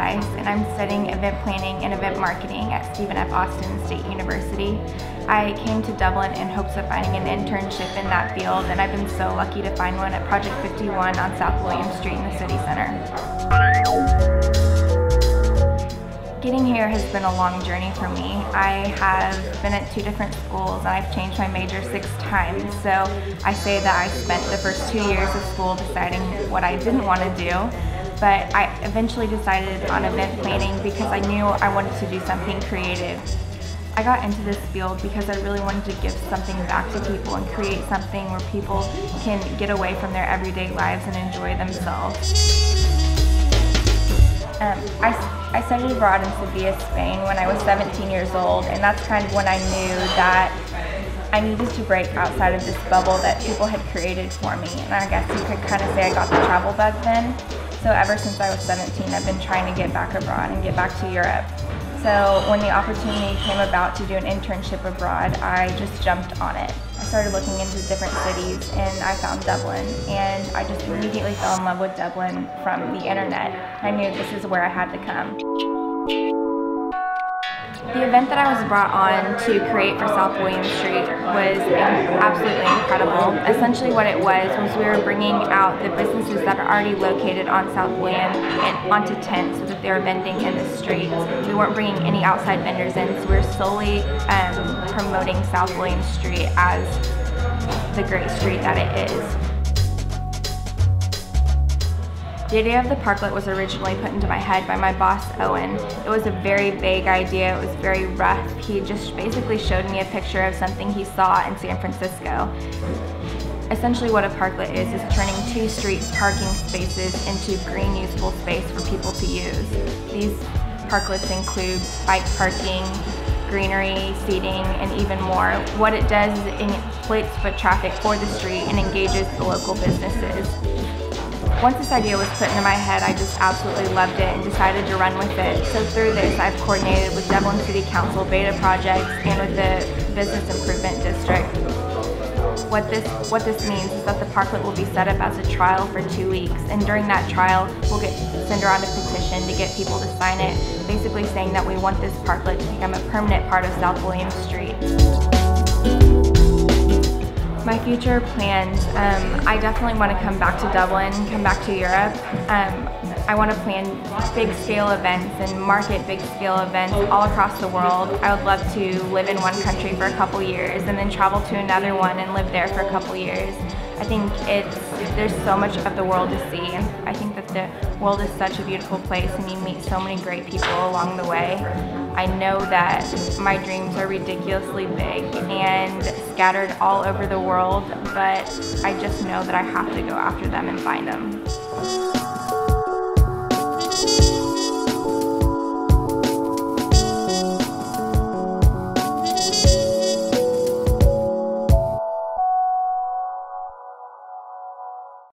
Sise, and I'm studying event planning and event marketing at Stephen F. Austin State University. I came to Dublin in hopes of finding an internship in that field, and I've been so lucky to find one at Project 51 on South William Street in the city center. Getting here has been a long journey for me. I have been at 2 different schools and I've changed my major 6 times. So I say that I spent the first 2 years of school deciding what I didn't want to do, but I eventually decided on event planning because I knew I wanted to do something creative. I got into this field because I really wanted to give something back to people and create something where people can get away from their everyday lives and enjoy themselves. I studied abroad in Sevilla, Spain when I was 17 years old, and that's kind of when I knew that I needed to break outside of this bubble that people had created for me. And I guess you could kind of say I got the travel bug then. So ever since I was 17, I've been trying to get back abroad and get back to Europe. So when the opportunity came about to do an internship abroad, I just jumped on it. I started looking into different cities and I found Dublin, and I just immediately fell in love with Dublin from the internet. I knew this is where I had to come. The event that I was brought on to create for South William Street was absolutely incredible. Essentially what it was we were bringing out the businesses that are already located on South William and onto tents so that they were vending in the streets. We weren't bringing any outside vendors in, so we were solely promoting South William Street as the great street that it is. The idea of the parklet was originally put into my head by my boss, Owen. It was a very vague idea, it was very rough. He just basically showed me a picture of something he saw in San Francisco. Essentially what a parklet is turning 2 street parking spaces into green usable space for people to use. These parklets include bike parking, greenery, seating, and even more. What it does is it inflates foot traffic for the street and engages the local businesses. Once this idea was put into my head, I just absolutely loved it and decided to run with it. So through this, I've coordinated with Dublin City Council beta projects and with the Business Improvement District. What this means is that the parklet will be set up as a trial for 2 weeks, and during that trial, we'll send around a petition to get people to sign it, basically saying that we want this parklet to become a permanent part of South William Street. My future plans, I definitely want to come back to Dublin, come back to Europe. I want to plan big scale events and market big scale events all across the world. I would love to live in one country for a couple years and then travel to another one and live there for a couple years. I think there's so much of the world to see, and I think that the world is such a beautiful place and you meet so many great people along the way. I know that my dreams are ridiculously big and scattered all over the world, but I just know that I have to go after them and find them.